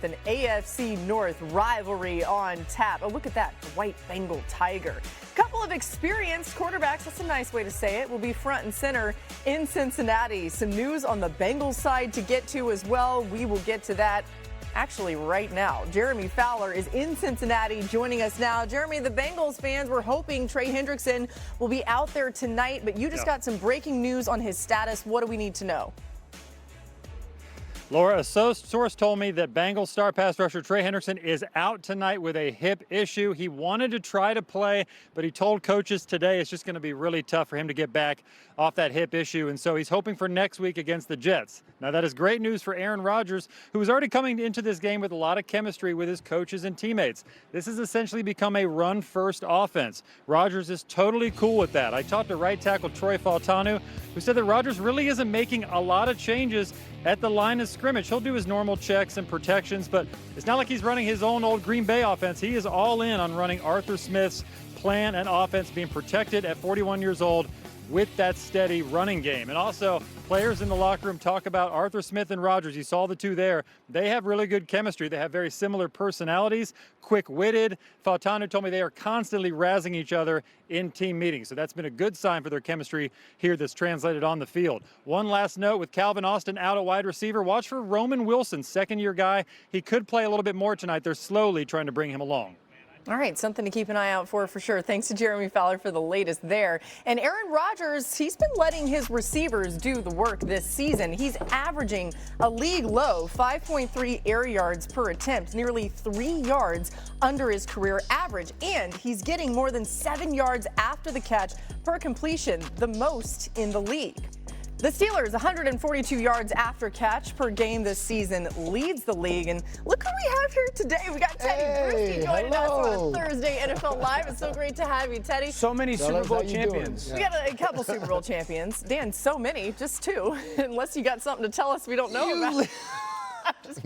with an AFC North rivalry on tap. Oh, look at that, the white Bengal tiger. Couple of experienced quarterbacks, that's a nice way to say it, will be front and center in Cincinnati. Some news on the Bengals side to get to as well. We will get to that actually right now. Jeremy Fowler is in Cincinnati joining us now. Jeremy, the Bengals fans were hoping Trey Hendrickson will be out there tonight, but you just got some breaking news on his status. What do we need to know? Laura, a source told me that Bengals star pass rusher Trey Hendrickson is out tonight with a hip issue. He wanted to try to play, but he told coaches today it's just going to be really tough for him to get back off that hip issue, and so he's hoping for next week against the Jets. Now, that is great news for Aaron Rodgers, who was already coming into this game with a lot of chemistry with his coaches and teammates. This has essentially become a run-first offense. Rodgers is totally cool with that. I talked to right tackle Troy Fautanu, who said that Rodgers really isn't making a lot of changes at the line of scrimmage. He'll do his normal checks and protections, but it's not like he's running his own old Green Bay offense. He is all in on running Arthur Smith's plan and offense, being protected at 41 years old with that steady running game. And also, players in the locker room talk about Arthur Smith and Rodgers. You saw the two there. They have really good chemistry. They have very similar personalities, quick-witted. Fautanu told me they are constantly razzing each other in team meetings. So that's been a good sign for their chemistry here that's translated on the field. One last note, with Calvin Austin out at wide receiver, watch for Roman Wilson, second-year guy. He could play a little bit more tonight. They're slowly trying to bring him along. All right, something to keep an eye out for sure. Thanks to Jeremy Fowler for the latest there. And Aaron Rodgers, he's been letting his receivers do the work this season. He's averaging a league low 5.3 air yards per attempt, nearly 3 yards under his career average. And he's getting more than 7 yards after the catch per completion, the most in the league. The Steelers, 142 yards after catch per game this season, leads the league. And look who we have here today. We got Teddy Bruschi joining us on Thursday NFL Live. It's so great to have you, Teddy. So many Super Bowl champions. We got a couple Super Bowl champions. Dan, so many, just two. Unless you got something to tell us we don't know about.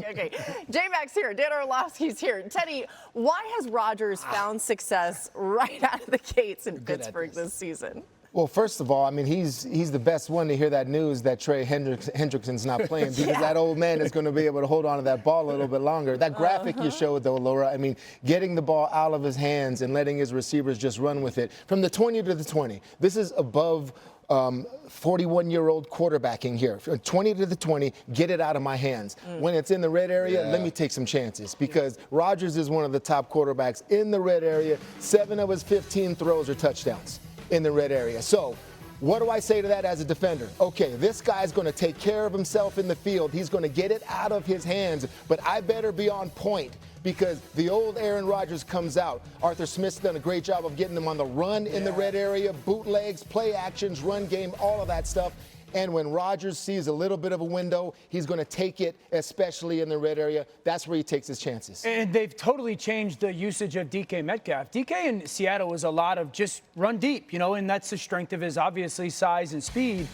Okay, J-Mac's here. Dan Orlovsky's here. Teddy, why has Rodgers found success right out of the gates in Pittsburgh this season? Well, first of all, I mean, he's the best one to hear that news that Trey Hendrickson's not playing, because that old man is going to be able to hold on to that ball a little bit longer. That graphic you showed, though, Laura, I mean, getting the ball out of his hands and letting his receivers just run with it. From the 20 to the 20, this is above 41-year-old quarterbacking here. 20 to the 20, get it out of my hands. When it's in the red area, let me take some chances, because Rodgers is one of the top quarterbacks in the red area. 7 of his 15 throws are touchdowns in the red area. So what do I say to that as a defender? Okay, this guy's going to take care of himself in the field. He's going to get it out of his hands, but I better be on point, because the old Aaron Rodgers comes out. Arthur Smith's done a great job of getting him on the run in the red area, bootlegs, play actions, run game, all of that stuff. And when Rodgers sees a little bit of a window, he's going to take it, especially in the red area. That's where he takes his chances. And they've totally changed the usage of DK Metcalf. DK in Seattle was a lot of just run deep, and that's the strength of his, obviously, size and speed.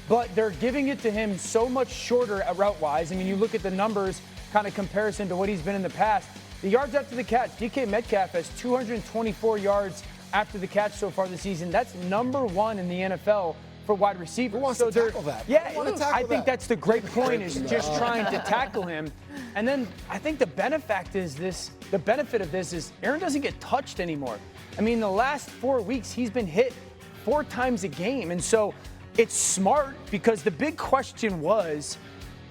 But they're giving it to him so much shorter route-wise. I mean, you look at the numbers, kind of comparison to what he's been in the past. The yards after the catch, DK Metcalf has 224 yards after the catch so far this season. That's #1 in the NFL for wide receivers. Who wants to tackle that? Yeah, I think that's the great point, is just trying to tackle him. And then I think the benefit of this is Aaron doesn't get touched anymore. I mean, the last 4 weeks, he's been hit 4 times a game. And so it's smart, because the big question was,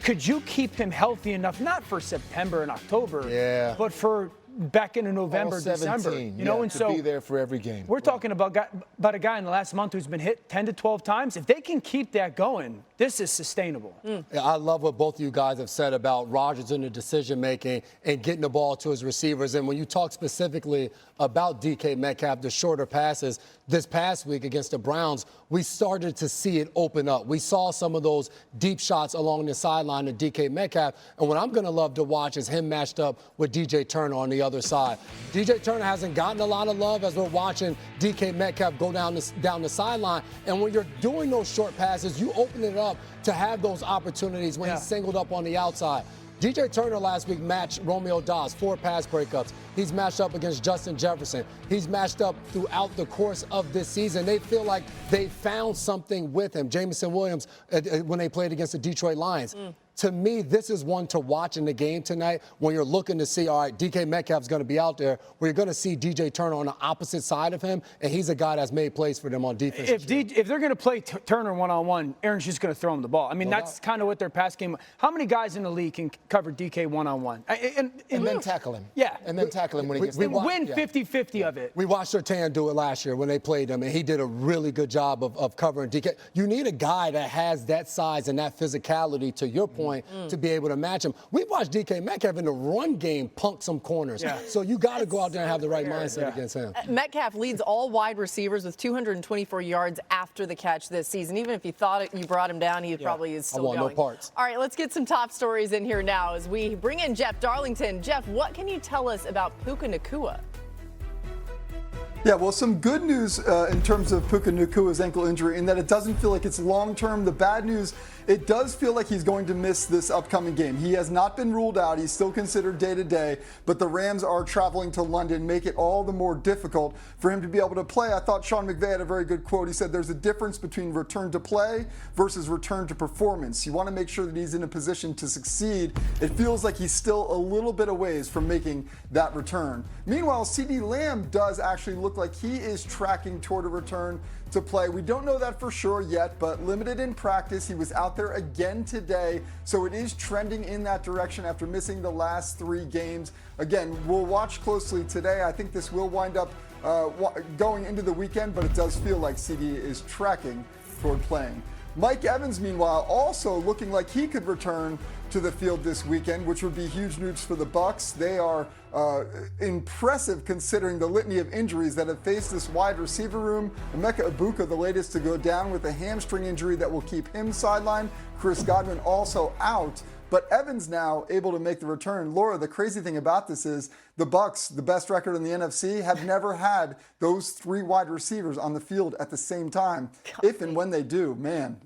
could you keep him healthy enough, not for September and October, but for back into November, December, and to so be there for every game. We're talking about a guy in the last month who's been hit 10 to 12 times. If they can keep that going, this is sustainable. Yeah, I love what both of you guys have said about Rodgers in the decision-making and getting the ball to his receivers. And when you talk specifically about DK Metcalf, the shorter passes, this past week against the Browns, we started to see it open up. We saw some of those deep shots along the sideline of DK Metcalf. And what I'm going to love to watch is him matched up with DJ Turner on the other side. DJ Turner hasn't gotten a lot of love as we're watching DK Metcalf go down the sideline. And when you're doing those short passes, you open it up to have those opportunities when he's singled up on the outside. DJ Turner last week matched Romeo Doubs, 4 pass breakups. He's matched up against Justin Jefferson. He's matched up throughout the course of this season. They feel like they found something with him. Jamison Williams, when they played against the Detroit Lions. To me, this is one to watch in the game tonight when you're looking to see, all right, DK Metcalf's going to be out there, where you're going to see DJ Turner on the opposite side of him, and he's a guy that's made plays for them on defense. If they're going to play Turner one-on-one, Aaron's just going to throw him the ball. I mean, that's kind of what their pass game. How many guys in the league can cover DK one-on-one? And then tackle him. Yeah. And then tackle him when he gets We the ball. win 50-50 of it. We watched Surtain do it last year when they played him, and he did a really good job of covering DK. You need a guy that has that size and that physicality, to your point, to be able to match him. We watched DK Metcalf in the run game punk some corners. Yeah. So you got to go out there and have the right mindset against him. Metcalf leads all wide receivers with 224 yards after the catch this season. Even if you thought you brought him down, he probably is still want no going. parts. All right, let's get some top stories in here now as we bring in Jeff Darlington. Jeff, what can you tell us about Puka Nacua? Yeah, well, some good news in terms of Puka Nacua's ankle injury, in that it doesn't feel like it's long-term. The bad news, it does feel like he's going to miss this upcoming game. He has not been ruled out. He's still considered day-to-day, but the Rams are traveling to London, make it all the more difficult for him to be able to play. I thought Sean McVay had a very good quote. He said there's a difference between return to play versus return to performance. You want to make sure that he's in a position to succeed. It feels like he's still a little bit of ways from making that return. Meanwhile, CeeDee Lamb does actually look like he is tracking toward a return to play. We don't know that for sure yet, but limited in practice. He was out there again today, so it is trending in that direction after missing the last 3 games. Again, we'll watch closely today. I think this will wind up going into the weekend, but it does feel like CD is tracking toward playing. Mike Evans, meanwhile, also looking like he could return to the field this weekend, which would be huge news for the Bucs. They are impressive considering the litany of injuries that have faced this wide receiver room. Emeka Egbuka, the latest to go down with a hamstring injury that will keep him sidelined. Chris Godwin also out. But Evans now able to make the return. Laura, the crazy thing about this is the Bucs, the best record in the NFC, have never had those 3 wide receivers on the field at the same time. If and when they do, man,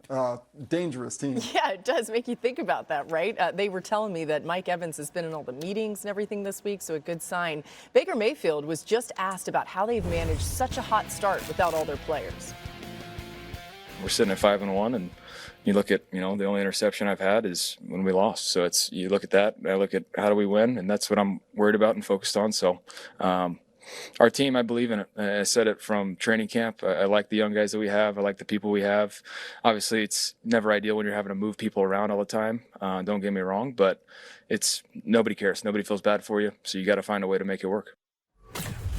dangerous team. Yeah, it does make you think about that, right? They were telling me that Mike Evans has been in all the meetings and everything this week, so a good sign. Baker Mayfield was just asked about how they've managed such a hot start without all their players. We're sitting at 5-1, and you look at, the only interception I've had is when we lost. So you look at that, I look at how do we win, and that's what I'm worried about and focused on. So our team, I believe in it. I said it from training camp. I like the young guys that we have. I like the people we have. Obviously, it's never ideal when you're having to move people around all the time. Don't get me wrong, but nobody cares. Nobody feels bad for you. So you got to find a way to make it work.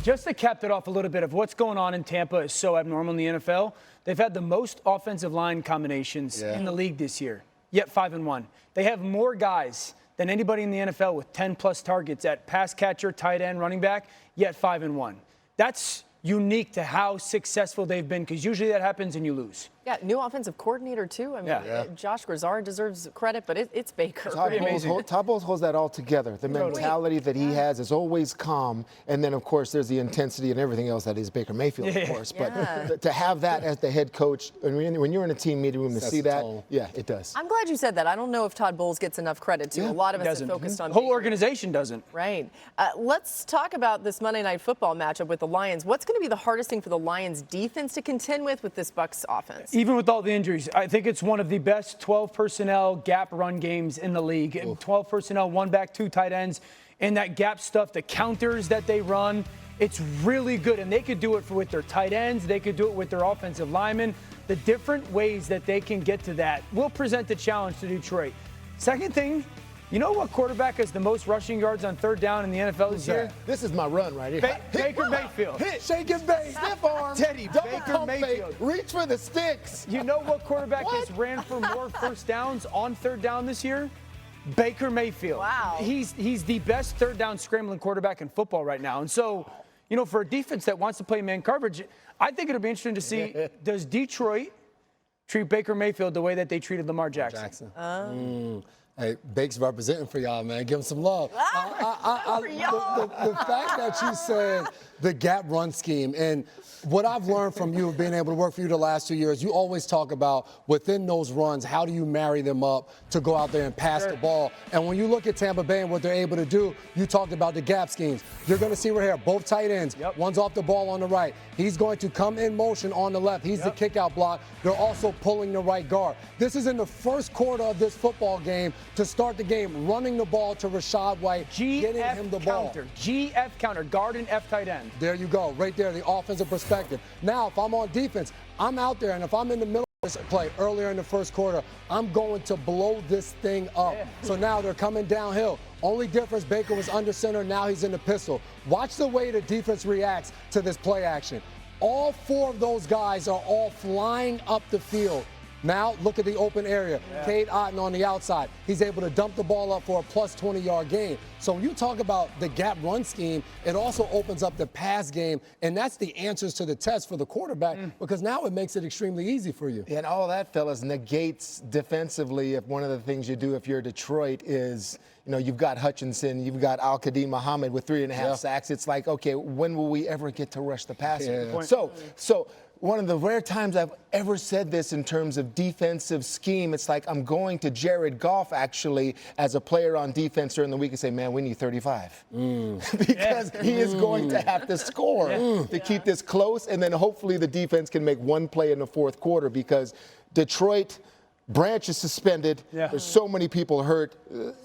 Just to cap it off a little bit of what's going on in Tampa is so abnormal in the NFL. They've had the most offensive line combinations in the league this year, yet 5-1. They have more guys than anybody in the NFL with 10-plus targets at pass catcher, tight end, running back, yet 5-1. That's unique to how successful they've been, because usually that happens and you lose. Yeah, new offensive coordinator, too. I mean, Josh Grizzard deserves credit, but it's Baker. Todd Bowles holds that all together. The mentality that he has is always calm. And then, of course, there's the intensity and everything else that is Baker Mayfield, of course. But to have that as the head coach, when you're in a team meeting room to see that, it does. I'm glad you said that. I don't know if Todd Bowles gets enough credit, too. A lot of us have focused on the whole Baker. organization doesn't. Right. Let's talk about this Monday Night Football matchup with the Lions. What's going to be the hardest thing for the Lions defense to contend with this Bucs offense? Even with all the injuries, I think it's one of the best 12 personnel gap run games in the league. 12 personnel, 1 back, 2 tight ends, and that gap stuff, the counters that they run, it's really good. And they could do it with their tight ends. They could do it with their offensive linemen. The different ways that they can get to that will present the challenge to Detroit. Second thing, you know what quarterback has the most rushing yards on 3rd down in the NFL this year? This is my run right here. Baker Mayfield. Hit, shake and bake, stiff arm, Teddy, double Baker pump Mayfield. fake, reach for the sticks. You know what quarterback has ran for more first downs on 3rd down this year? Baker Mayfield. Wow. He's the best 3rd down scrambling quarterback in football right now. And so, for a defense that wants to play man coverage, I think it'll be interesting to see, does Detroit treat Baker Mayfield the way that they treated Lamar Jackson? Hey, Bake's representing for y'all, man. Give him some love. The fact that you said the gap run scheme, and what I've learned from you being able to work for you the last 2 years, you always talk about within those runs, how do you marry them up to go out there and pass the ball? And when you look at Tampa Bay and what they're able to do, you talked about the gap schemes. You're going to see right here, both tight ends. One's off the ball on the right. He's going to come in motion on the left. He's the kick out block. They're also pulling the right guard. This is in the first quarter of this football game. to start the game, running the ball to Rashad White, getting him the ball. GF counter, guard and F tight end. There you go, right there, the offensive perspective. Now, if I'm on defense, I'm out there, and if I'm in the middle of this play earlier in the first quarter, I'm going to blow this thing up. Yeah. So now they're coming downhill. Only difference, Baker was under center, now he's in the pistol. Watch the way the defense reacts to this play action. All 4 of those guys are all flying up the field. Now, look at the open area. Yeah. Cade Otton on the outside. He's able to dump the ball up for a plus 20-yard gain. So when you talk about the gap run scheme, it also opens up the pass game, and that's the answers to the test for the quarterback because now it makes it extremely easy for you. And all that, fellas, negates defensively if one of the things you do if you're Detroit is, you know, you've got Hutchinson, you've got Al-Qadim Muhammad with 3.5 sacks. It's like, okay, when will we ever get to rush the passer? Yeah. So one of the rare times I've ever said this in terms of defensive scheme, it's like I'm going to Jared Goff actually as a player on defense during the week and say, man, we need 35. Because he is going to have to score to keep this close, and then hopefully the defense can make one play in the fourth quarter because Detroit – Branch is suspended. Yeah. There's so many people hurt.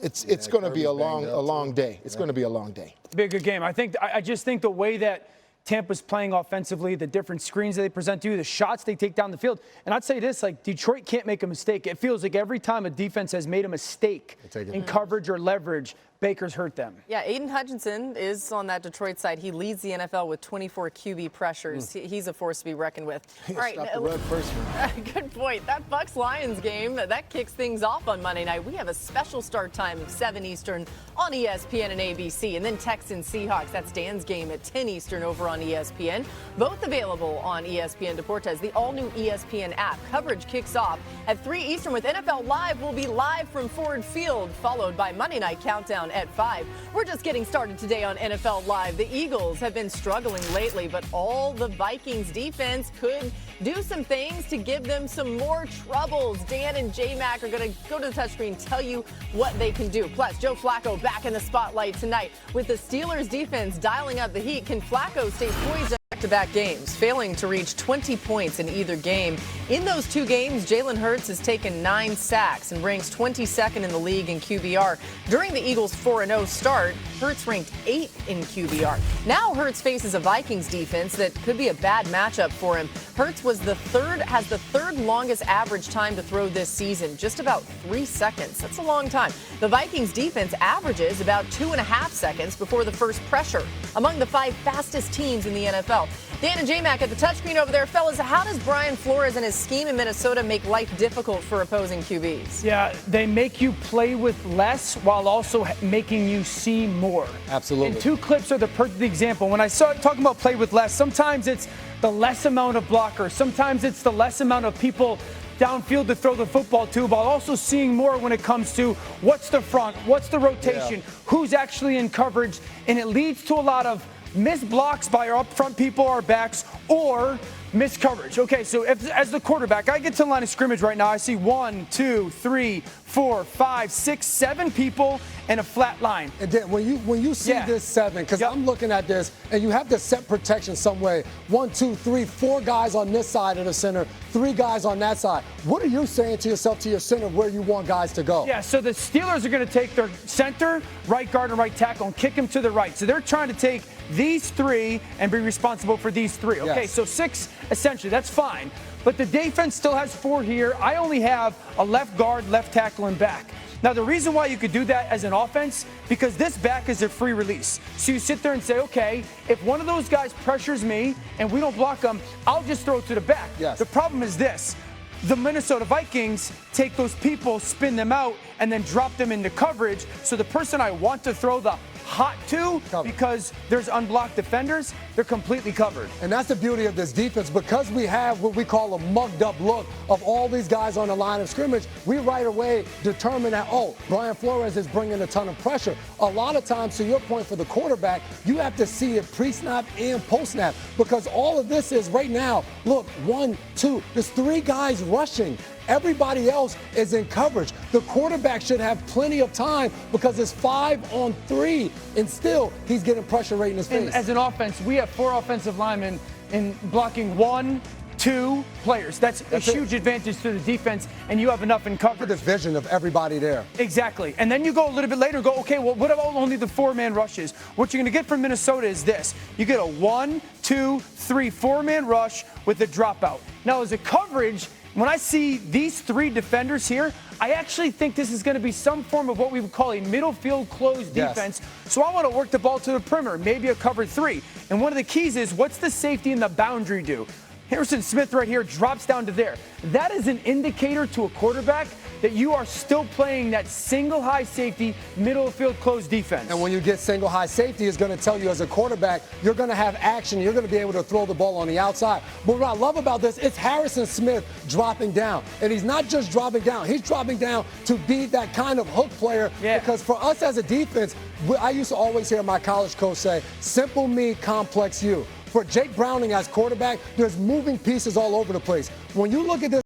It's going to be a long day. It's going to be a long day. Be a good game. I just think the way that Tampa's playing offensively, the different screens that they present to you, the shots they take down the field. And I'd say this, like, Detroit can't make a mistake. It feels like every time a defense has made a mistake in coverage or leverage, Baker's hurt them. Yeah, Aiden Hutchinson is on that Detroit side. He leads the NFL with 24 QB pressures. He's a force to be reckoned with. All right, stop the run first, man. Good point. That Bucs-Lions game, that kicks things off on Monday night. We have a special start time of 7 Eastern on ESPN and ABC. And then Texans-Seahawks, that's Dan's game at 10 Eastern over on ESPN. Both available on ESPN Deportes, the all-new ESPN app. Coverage kicks off at 3 Eastern with NFL Live. We'll be live from Ford Field, followed by Monday Night Countdown at 5. We're just getting started today on NFL Live. The Eagles have been struggling lately, but all the Vikings defense could do some things to give them some more troubles. Dan and J-Mac are going to go to the touchscreen, tell you what they can do. Plus, Joe Flacco back in the spotlight tonight. With the Steelers defense dialing up the heat, can Flacco stay poised back-to-back games, failing to reach 20 points in either game? In those 2 games, Jalen Hurts has taken 9 sacks and ranks 22nd in the league in QBR. During the Eagles' 4-0 start, Hurts ranked 8th in QBR. Now Hurts faces a Vikings defense that could be a bad matchup for him. Hurts has the third longest average time to throw this season, just about 3 seconds. That's a long time. The Vikings defense averages about 2.5 seconds before the first pressure, among the 5 fastest teams in the NFL. Dan and J-Mac at the touchscreen over there. Fellas, how does Brian Flores and his scheme in Minnesota make life difficult for opposing QBs? Yeah, they make you play with less while also making you see more. Absolutely. And 2 clips are the perfect example. When I start talking about play with less, sometimes it's the less amount of blockers. Sometimes it's the less amount of people downfield to throw the football to, while also seeing more when it comes to what's the front, what's the rotation, who's actually in coverage. And it leads to a lot of missed blocks by our up front people, our backs, or missed coverage. Okay, so as the quarterback, I get to the line of scrimmage right now. I see 1, 2, 3, 4, 5, 6, 7 people and a flat line. And then when you see this 7, because I'm looking at this, and you have to set protection some way. 1, 2, 3, 4 guys on this side of the center, 3 guys on that side. What are you saying to yourself, to your center, where you want guys to go? Yeah, so the Steelers are going to take their center, right guard, and right tackle and kick him to the right. So they're trying to take these 3 and be responsible for these 3. Okay, so 6 essentially, that's fine. But the defense still has 4 here. I only have a left guard, left tackle, and back. Now, the reason why you could do that as an offense, because this back is a free release. So you sit there and say, okay, if one of those guys pressures me and we don't block them, I'll just throw it to the back. Yes. The problem is this. The Minnesota Vikings take those people, spin them out, and then drop them into coverage. So the person I want to throw the hot to, because there's unblocked defenders, they're completely covered. And that's the beauty of this defense. Because we have what we call a mugged up look of all these guys on the line of scrimmage, we right away determine that, oh, Brian Flores is bringing a ton of pressure. A lot of times, to your point, for the quarterback, you have to see it pre-snap and post-snap, because all of this is right now, look, 1, 2, there's 3 guys rushing. Everybody else is in coverage. The quarterback should have plenty of time because it's 5 on 3, and still he's getting pressure right in his face. And as an offense, we have 4 offensive linemen in blocking 1, 2 players. That's a huge advantage to the defense, and you have enough in coverage. The vision of everybody there. Exactly. And then you go a little bit later and go, okay, well, what about only the 4-man rushes? What you're going to get from Minnesota is this. You get a 1, 2, 3, 4-man rush with a dropout. Now, as a coverage, when I see these 3 defenders here, I actually think this is going to be some form of what we would call a middle field closed defense. So I want to work the ball to the perimeter, maybe a cover 3. And one of the keys is, what's the safety and the boundary do? Harrison Smith right here drops down to there. That is an indicator to a quarterback that you are still playing that single high safety, middle field closed defense. And when you get single high safety, it's going to tell you as a quarterback, you're going to have action. You're going to be able to throw the ball on the outside. But what I love about this, it's Harrison Smith dropping down. And he's not just dropping down. He's dropping down to be that kind of hook player. Yeah. Because for us as a defense, I used to always hear my college coach say, simple me, complex you. For Jake Browning as quarterback, there's moving pieces all over the place. When you look at this,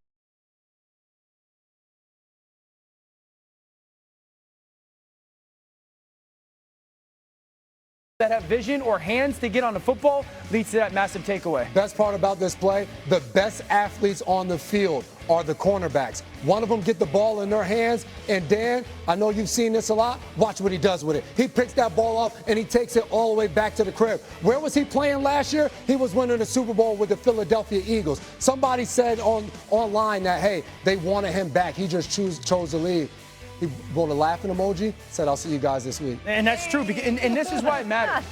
that have vision or hands to get on the football leads to that massive takeaway. best part about this play, the best athletes on the field are the cornerbacks. One of them get the ball in their hands, and Dan, I know you've seen this a lot. Watch what he does with it. He picks that ball up, and he takes it all the way back to the crib. Where was he playing last year? He was winning the Super Bowl with the Philadelphia Eagles. Somebody said online that, hey, they wanted him back. He just chose to leave. He wrote a laughing emoji, said, I'll see you guys this week. And that's true, and this is why it matters.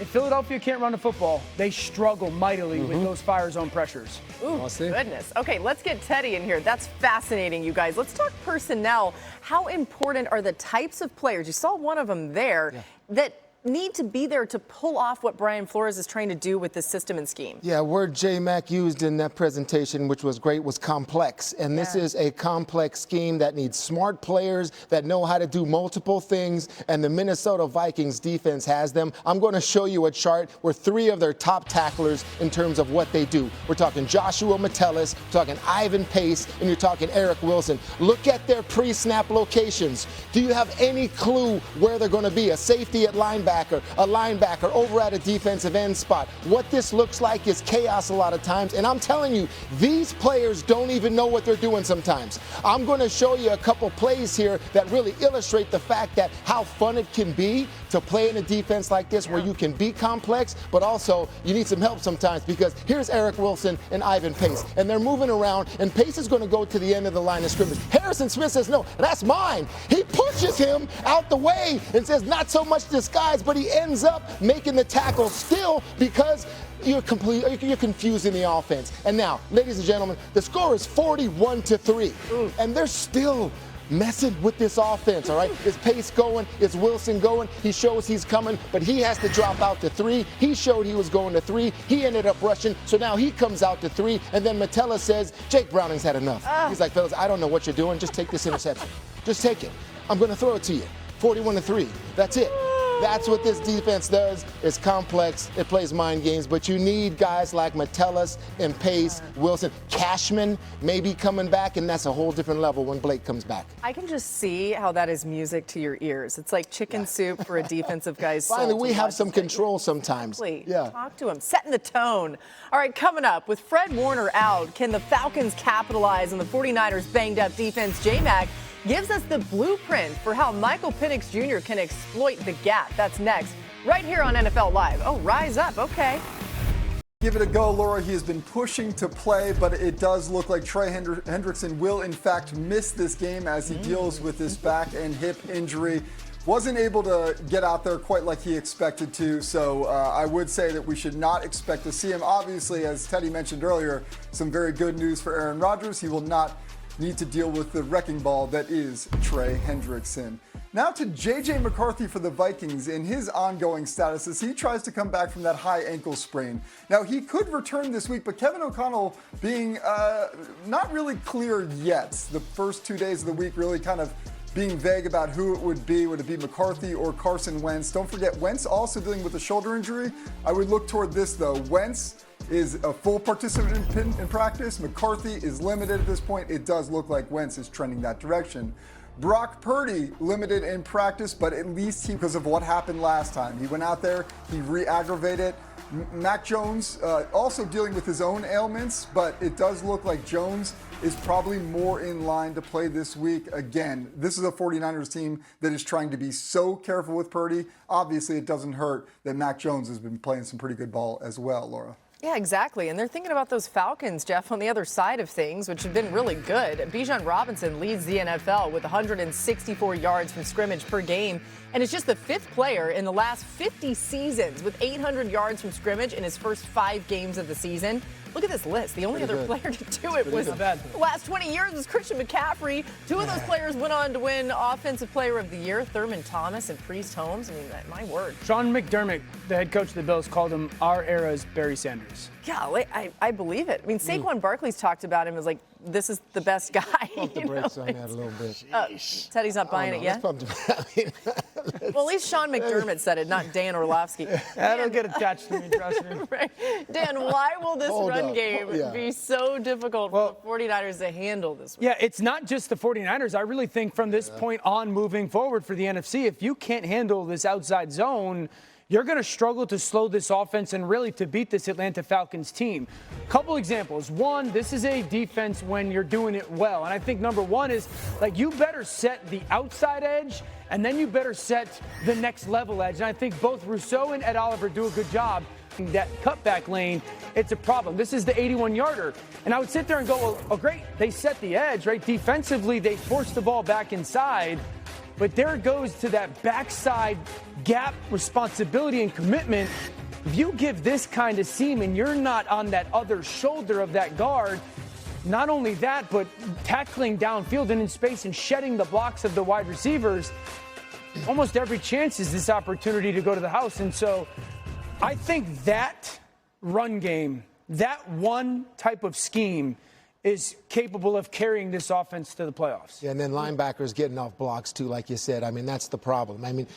If Philadelphia can't run the football, they struggle mightily with those fire zone pressures. Ooh, goodness. Okay, let's get Teddy in here. That's fascinating, you guys. Let's talk personnel. How important are the types of players? You saw one of them there that need to be there to pull off what Brian Flores is trying to do with this system and scheme. Yeah, word J-Mac used in that presentation, which was great, was complex. And this is a complex scheme that needs smart players that know how to do multiple things, and the Minnesota Vikings defense has them. I'm going to show you a chart where 3 of their top tacklers in terms of what they do. We're talking Joshua Metellus, we're talking Ivan Pace, and you're talking Eric Wilson. Look at their pre-snap locations. Do you have any clue where they're going to be? A safety at linebacker, a linebacker over at a defensive end spot. What this looks like is chaos a lot of times, and I'm telling you, these players don't even know what they're doing sometimes. I'm going to show you a couple plays here that really illustrate the fact that how fun it can be to play in a defense like this where you can be complex, but also you need some help sometimes, because here's Eric Wilson and Ivan Pace, and they're moving around, and Pace is going to go to the end of the line of scrimmage. Harrison Smith says, no, that's mine. He pushes him out the way and says, not so much disguise, but he ends up making the tackle still because you're confused in the offense. And now, ladies and gentlemen, the score is 41-3, and they're still messing with this offense, all right? Is Pace going? Is Wilson going? He shows he's coming, but he has to drop out to 3. He showed he was going to 3. He ended up rushing, so now he comes out to 3, and then Metellus says, Jake Browning's had enough. He's like, fellas, I don't know what you're doing. Just take this interception. Just take it. I'm going to throw it to you. 41-3. That's it. That's what this defense does. It's complex. It plays mind games, but you need guys like Metellus and Pace, Wilson, Cashman maybe coming back, and that's a whole different level when Blake comes back. I can just see how that is music to your ears. It's like chicken soup for a defensive guy's soul. Finally, we to have watch some this. control sometimes. Yeah. Talk to him, setting the tone. All right, coming up, with Fred Warner out, can the Falcons capitalize on the 49ers' banged-up defense? J-Mac gives us the blueprint for how Michael Penix Jr. can exploit the gap. That's next, right here on NFL Live. Oh, rise up, okay. Give it a go, Laura. He has been pushing to play, but it does look like Trey Hendrickson will, in fact, miss this game as he deals with this back and hip injury. Wasn't able to get out there quite like he expected to, so I would say that we should not expect to see him. Obviously, as Teddy mentioned earlier, some very good news for Aaron Rodgers. He will not need to deal with the wrecking ball that is Trey Hendrickson. Now to J.J. McCarthy for the Vikings in his ongoing status as he tries to come back from that high ankle sprain. Now, he could return this week, but Kevin O'Connell being not really clear yet. The first 2 days of the week really kind of being vague about who it would be. Would it be McCarthy or Carson Wentz? Don't forget, Wentz also dealing with a shoulder injury. I would look toward this, though. Wentz is a full participant in practice. McCarthy is limited at this point. It does look like Wentz is trending that direction. Brock Purdy limited in practice, but at least because of what happened last time. He went out there, he re-aggravated Mac Jones also dealing with his own ailments, but it does look like Jones is probably more in line to play this week. Again, this is a 49ers team that is trying to be so careful with Purdy. Obviously, it doesn't hurt that Mac Jones has been playing some pretty good ball as well, Laura. Yeah, exactly. And they're thinking about those Falcons, Jeff, on the other side of things, which have been really good. Bijan Robinson leads the NFL with 164 yards from scrimmage per game, and is just the 5th player in the last 50 seasons with 800 yards from scrimmage in his first 5 games of the season. Look at this list. The only other player to do it was the last 20 years was Christian McCaffrey. 2 of those players went on to win Offensive Player of the Year, Thurman Thomas and Priest Holmes. I mean, my word. Sean McDermott, the head coach of the Bills, called him our era's Barry Sanders. Yeah, I believe it. I mean, Saquon Barkley's talked about him as like, this is the best guy. Pump the brakes on that a little bit. Teddy's not buying it yet? Well, Well, at least Sean McDermott said it, not Dan Orlovsky. That'll get attached to me, trust me. Right. Dan, why will this run game Yeah. be so difficult for the 49ers to handle this week? Yeah, it's not just the 49ers. I really think from this point on moving forward for the NFC, if you can't handle this outside zone, you're going to struggle to slow this offense and really to beat this Atlanta Falcons team. Couple examples. One, this is a defense when you're doing it well. And I think number one is, like, you better set the outside edge, and then you better set the next level edge. And I think both Rousseau and Ed Oliver do a good job. That cutback lane, it's a problem. This is the 81-yarder. And I would sit there and go, well, oh, great, they set the edge, right? Defensively, they forced the ball back inside. But there it goes to that backside gap responsibility and commitment. If you give this kind of seam and you're not on that other shoulder of that guard, not only that, but tackling downfield and in space and shedding the blocks of the wide receivers, almost every chance is this opportunity to go to the house. And so I think that run game, that one type of scheme is capable of carrying this offense to the playoffs. Yeah, and then linebackers getting off blocks, too, like you said. I mean, that's the problem. I mean,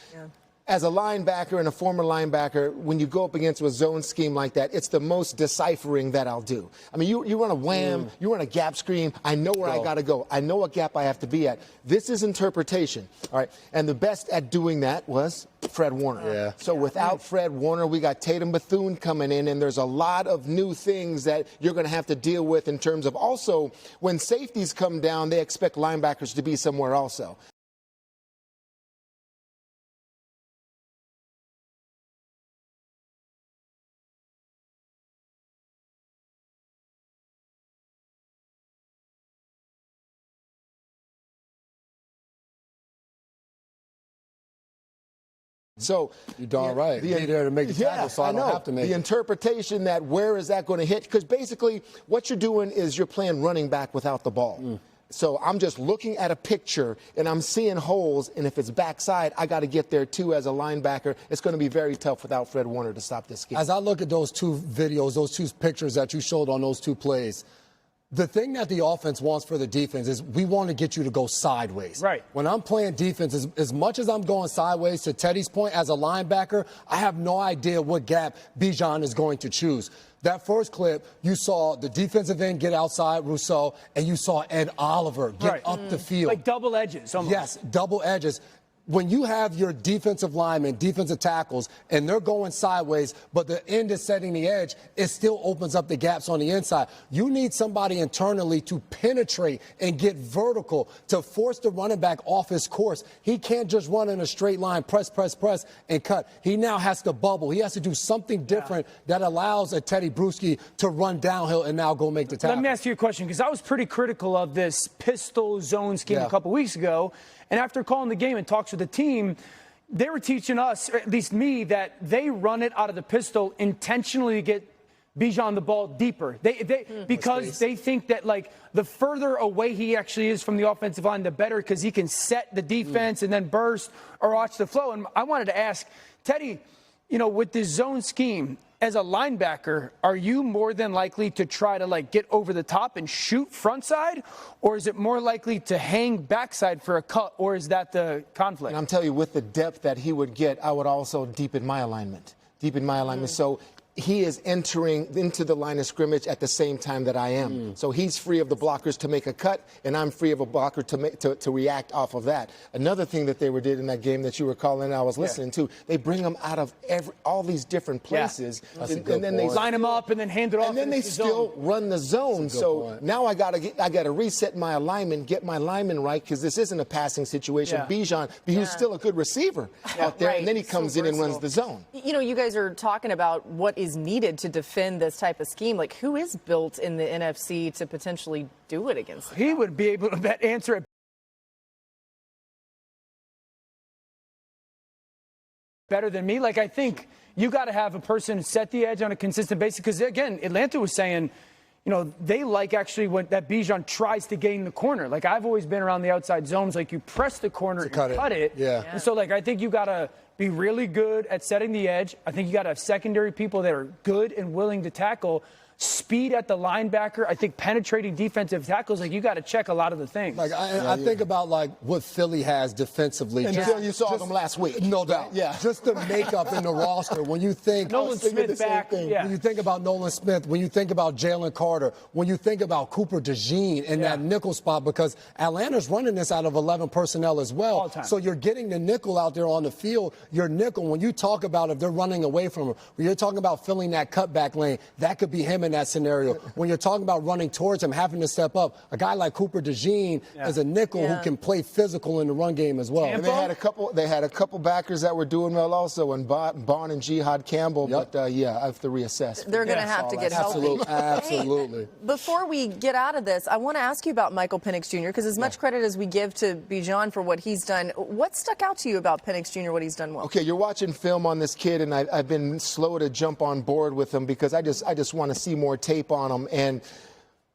as a linebacker and a former linebacker, when you go up against a zone scheme like that, it's the most deciphering that I'll do. I mean, you run a wham, you run a gap screen. I know where I got to go. I know what gap I have to be at. This is interpretation, all right? And the best at doing that was Fred Warner. Yeah. So without Fred Warner, we got Tatum Bethune coming in, and there's a lot of new things that you're going to have to deal with in terms of also when safeties come down, they expect linebackers to be somewhere also. So you're darn right. Be there to make the tackle, so I don't have to make the interpretation that where is that going to hit? Because basically what you're doing is you're playing running back without the ball. So I'm just looking at a picture and I'm seeing holes, and if it's backside, I got to get there too as a linebacker. It's going to be very tough without Fred Warner to stop this game. As I look at those 2 videos, those 2 pictures that you showed on those 2 plays, the thing that the offense wants for the defense is we want to get you to go sideways. Right. When I'm playing defense, as much as I'm going sideways, to Teddy's point, as a linebacker, I have no idea what gap Bijan is going to choose. That first clip, you saw the defensive end get outside Rousseau, and you saw Ed Oliver get up the field. Like double edges almost. Yes, double edges. When you have your defensive linemen, defensive tackles, and they're going sideways, but the end is setting the edge, it still opens up the gaps on the inside. You need somebody internally to penetrate and get vertical to force the running back off his course. He can't just run in a straight line, press, and cut. He now has to bubble. He has to do something different that allows a Teddy Bruschi to run downhill and now go make the tackle. Let me ask you a question, because I was pretty critical of this pistol zone scheme a couple weeks ago. And after calling the game and talks with the team, they were teaching us, or at least me, that they run it out of the pistol intentionally to get Bijan the ball deeper. Because they think that, like, the further away he actually is from the offensive line, the better, because he can set the defense and then burst or watch the flow. And I wanted to ask, Teddy, you know, with this zone scheme, as a linebacker, are you more than likely to try to, like, get over the top and shoot frontside, or is it more likely to hang backside for a cut, or is that the conflict? And I'm telling you, with the depth that he would get, I would also deepen my alignment. So he is entering into the line of scrimmage at the same time that I am. So he's free of the blockers to make a cut, and I'm free of a blocker to react off of that. Another thing that they did in that game that you were calling, I was listening to, they bring them out of all these different places, and then they line them up and then hand it off. and then they still run the zone. So now I gotta reset my alignment, get my lineman right, because this isn't a passing situation. Bijan, who's still a good receiver out there, and then he comes in and runs the zone. You know, you guys are talking about what is needed to defend this type of scheme. Like, who is built in the NFC to potentially do it against them? He would be able to answer it better than me. Like, I think you got to have a person set the edge on a consistent basis. Because, again, Atlanta was saying, you know, they like actually when that Bijan tries to gain the corner. Like, I've always been around the outside zones. Like, you press the corner and cut it. Yeah. And so, like, I think you got to be really good at setting the edge. I think you got to have secondary people that are good and willing to tackle. Speed at the linebacker. I think penetrating defensive tackles, like, you got to check a lot of the things. Like I think about like what Philly has defensively. Until you saw them last week. No doubt. Yeah. Just the makeup in the roster. When you think Nolan Smith back. Yeah. When you think about Nolan Smith, when you think about Jalen Carter, when you think about Cooper DeJean in that nickel spot, because Atlanta's running this out of 11 personnel as well. All time. So you're getting the nickel out there on the field. Your nickel, when you talk about if they're running away from him, when you're talking about filling that cutback lane, that could be him in that scenario. When you're talking about running towards him, having to step up, a guy like Cooper DeJean is a nickel who can play physical in the run game as well. And they had a couple backers that were doing well also, and Bond and Jihad Campbell. But I have to reassess. They're going to have to get healthy. Absolutely. Hey, before we get out of this, I want to ask you about Michael Penix Jr., because as much credit as we give to Bijan for what he's done, what stuck out to you about Penix Jr., what he's done well? Okay, you're watching film on this kid, and I've been slow to jump on board with him because I just want to see more tape on him. And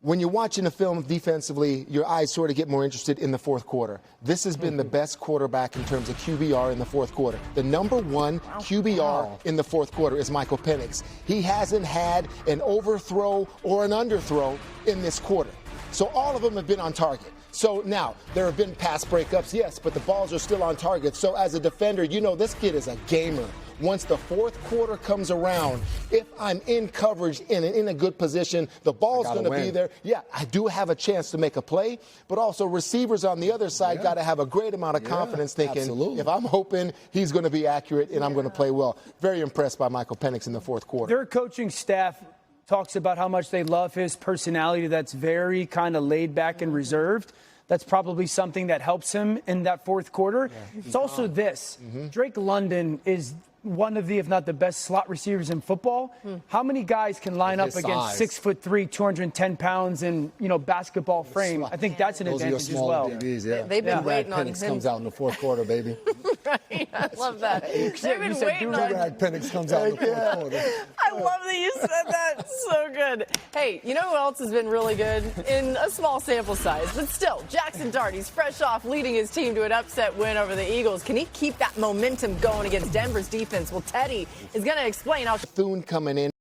when you're watching the film defensively, your eyes sort of get more interested in the fourth quarter. This has been the best quarterback in terms of QBR in the fourth quarter. The number one QBR in the fourth quarter is Michael Penix. He hasn't had an overthrow or an underthrow in this quarter. So all of them have been on target. So now, there have been pass breakups, yes, but the balls are still on target. So as a defender, you know this kid is a gamer. Once the fourth quarter comes around, if I'm in coverage in a good position, the ball's going to be there. Yeah, I do have a chance to make a play, but also receivers on the other side got to have a great amount of confidence thinking, if I'm hoping he's going to be accurate and I'm going to play well. Very impressed by Michael Penix in the fourth quarter. Their coaching staff talks about how much they love his personality that's very kind of laid back and reserved. That's probably something that helps him in that fourth quarter. It's also this. Drake London is one of the, if not the best slot receivers in football. How many guys can line up against 6'3", 210 pounds in, you know, basketball frame? I think that's an advantage as well. DBs, They've been waiting on him. Penix comes out in the fourth quarter, baby. Right, I love that. They've been waiting on him. Penix comes out in the fourth quarter. I love that you said that. So good. Hey, you know who else has been really good in a small sample size, but still, Jackson Dart. He's fresh off leading his team to an upset win over the Eagles. Can he keep that momentum going against Denver's defense? Well, Teddy is going to explain how. Thune coming in.